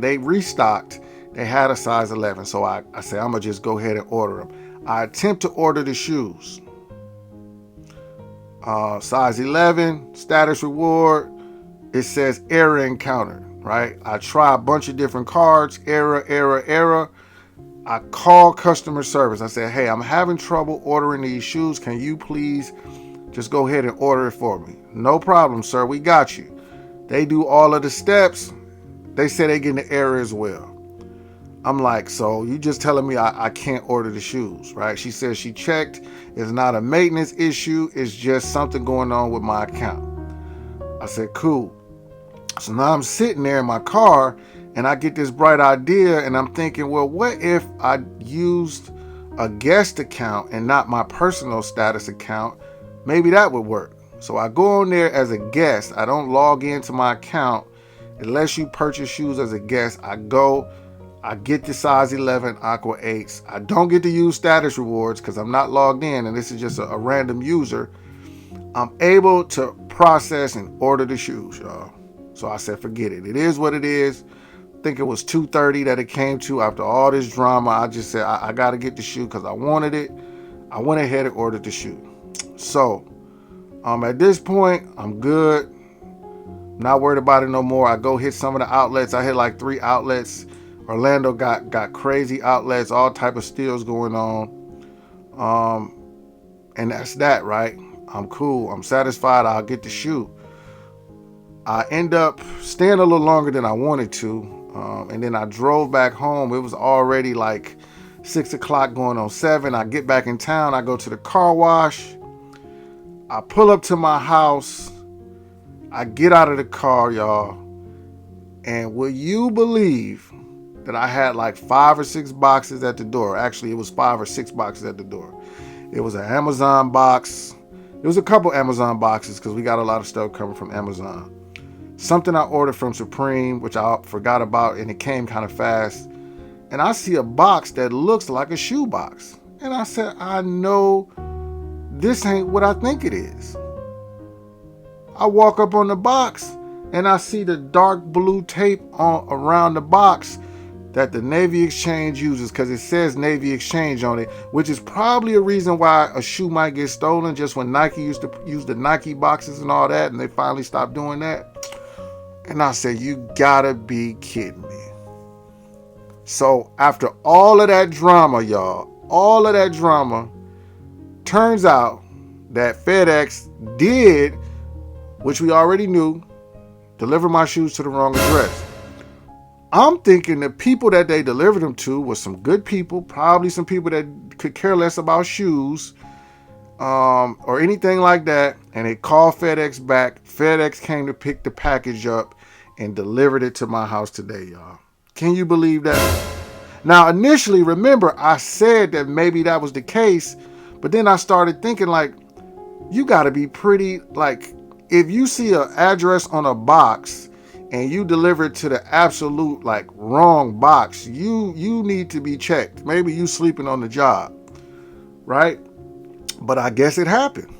They restocked. They had a size 11. So I said, I'm going to just go ahead and order them. I attempt to order the shoes. Size 11, status reward. It says error encountered, right? I try a bunch of different cards, error. I call customer service. I said, hey, I'm having trouble ordering these shoes. Can you please just go ahead and order it for me? No problem, sir. We got you. They do all of the steps. They say they get an error as well. I'm like, so you just telling me I can't order the shoes, right? She says she checked. It's not a maintenance issue. It's just something going on with my account. I said, cool. So now I'm sitting there in my car and I get this bright idea and I'm thinking, well, what if I used a guest account and not my personal status account? Maybe that would work. So I go on there as a guest. I don't log into my account unless you purchase shoes as a guest. I get the size 11 Aqua 8s. I don't get to use status rewards because I'm not logged in and this is just a random user. I'm able to process and order the shoes, y'all. So I said, forget it. It is what it is. I think it was 2:30 that it came to after all this drama. I just said, I got to get the shoe because I wanted it. I went ahead and ordered the shoe. So at this point, I'm good. Not worried about it no more. I go hit some of the outlets. I hit like 3 outlets. Orlando got crazy outlets, all type of steals going on. And that's that, right? I'm cool. I'm satisfied. I'll get the shoe. I end up staying a little longer than I wanted to. And then I drove back home. It was already like 6 o'clock going on 7. I get back in town. I go to the car wash. I pull up to my house. I get out of the car, y'all. And will you believe that I had like 5 or 6 boxes at the door? Actually, it was 5 or 6 boxes at the door. It was an Amazon box. It was a couple Amazon boxes because we got a lot of stuff coming from Amazon. Something I ordered from Supreme, which I forgot about, and it came kind of fast. And I see a box that looks like a shoe box. And I said, I know this ain't what I think it is. I walk up on the box and I see the dark blue tape around the box that the Navy Exchange uses because it says Navy Exchange on it, which is probably a reason why a shoe might get stolen just when Nike used to use the Nike boxes and all that, and they finally stopped doing that. And I said, you gotta be kidding me. So after all of that drama, y'all, all of that drama, turns out that FedEx did, which we already knew, deliver my shoes to the wrong address. I'm thinking the people that they delivered them to was some good people, probably some people that could care less about shoes or anything like that. And they called FedEx back. FedEx came to pick the package up and delivered it to my house today, y'all. Can you believe that? Now, initially, remember, I said that maybe that was the case, but then I started thinking like, you got to be pretty, like, if you see an address on a box and you deliver it to the absolute like wrong box, you need to be checked. Maybe you sleeping on the job, right? But I guess it happened.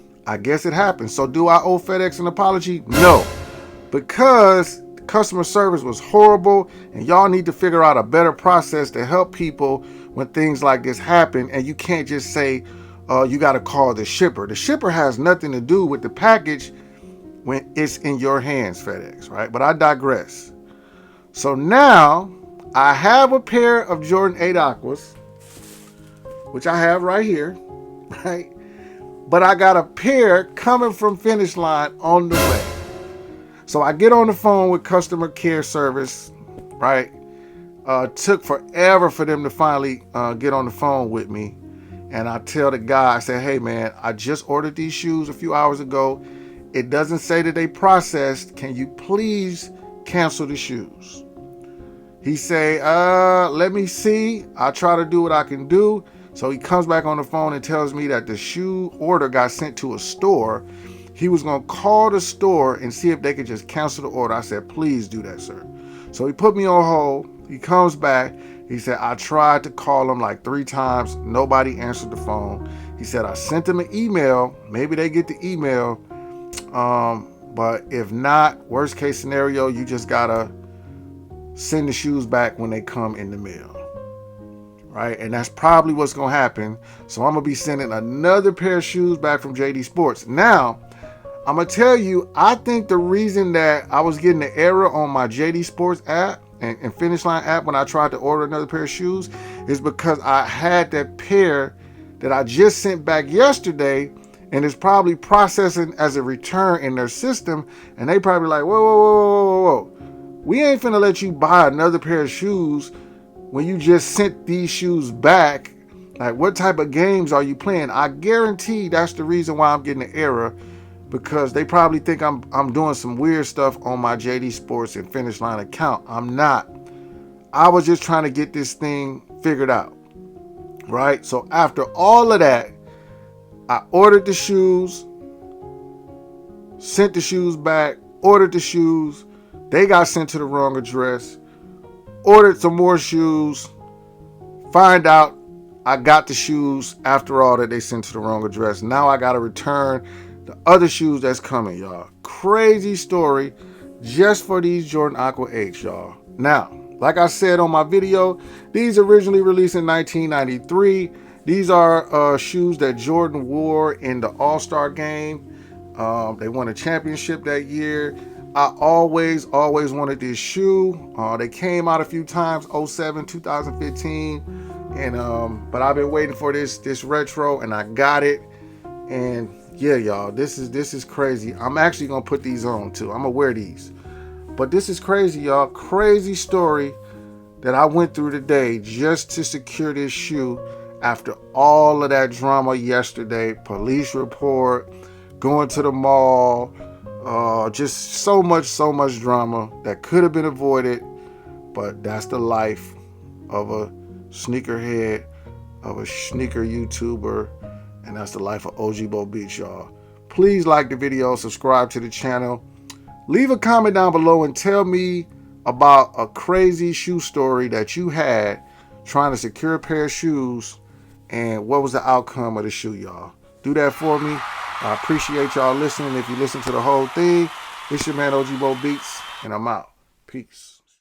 So do I owe FedEx an apology? No, because customer service was horrible and y'all need to figure out a better process to help people when things like this happen. And you can't just say, you got to call the shipper. The shipper has nothing to do with the package when it's in your hands, FedEx, right? But I digress. So now I have a pair of Jordan 8 Aquas, which I have right here, right? But I got a pair coming from Finish Line on the way. So I get on the phone with customer care service, right? Took forever for them to finally get on the phone with me. And I tell the guy, I say, hey man, I just ordered these shoes a few hours ago. It doesn't say that they processed. Can you please cancel the shoes? He say, let me see. I'll try to do what I can do. So he comes back on the phone and tells me that the shoe order got sent to a store. He was going to call the store and see if they could just cancel the order. I said, please do that, sir. So he put me on hold. He comes back. He said, I tried to call him like 3 times. Nobody answered the phone. He said, I sent them an email. Maybe they get the email. But if not, worst case scenario, you just gotta send the shoes back when they come in the mail. Right? And that's probably what's going to happen. So I'm going to be sending another pair of shoes back from JD Sports. Now, I'm going to tell you, I think the reason that I was getting the error on my JD Sports app and Finish Line app when I tried to order another pair of shoes is because I had that pair that I just sent back yesterday, and it's probably processing as a return in their system. And they probably like, whoa, whoa, whoa, whoa, whoa, whoa. We ain't finna let you buy another pair of shoes when you just sent these shoes back. Like, what type of games are you playing? I guarantee that's the reason why I'm getting the error, because they probably think I'm doing some weird stuff on my JD Sports and Finish Line account. I'm not. I was just trying to get this thing figured out, right? So after all of that, I ordered the shoes, sent the shoes back, ordered the shoes. They got sent to the wrong address. Ordered some more shoes. Find out I got the shoes after all that they sent to the wrong address. Now I got to return the other shoes that's coming, y'all. Crazy story just for these Jordan Aqua 8s, y'all. Now, like I said on my video, these originally released in 1993. These are shoes that Jordan wore in the All-Star game. They won a championship that year. I always wanted this shoe. They came out a few times, 07, 2015, and but I've been waiting for this retro, and I got it. And yeah, y'all, this is crazy. I'm actually gonna put these on too. I'm gonna wear these. But this is crazy, y'all. Crazy story that I went through today just to secure this shoe after all of that drama yesterday. Police report, going to the mall, just so much drama that could have been avoided. But that's the life of a sneakerhead, of a sneaker YouTuber, and that's the life of OG Bo Beats, y'all. Please like the video, subscribe to the channel. Leave a comment down below and tell me about a crazy shoe story that you had trying to secure a pair of shoes, and what was the outcome of the shoe, y'all. Do that for me. I appreciate y'all listening. If you listen to the whole thing, it's your man OG Bo Beats, and I'm out. Peace.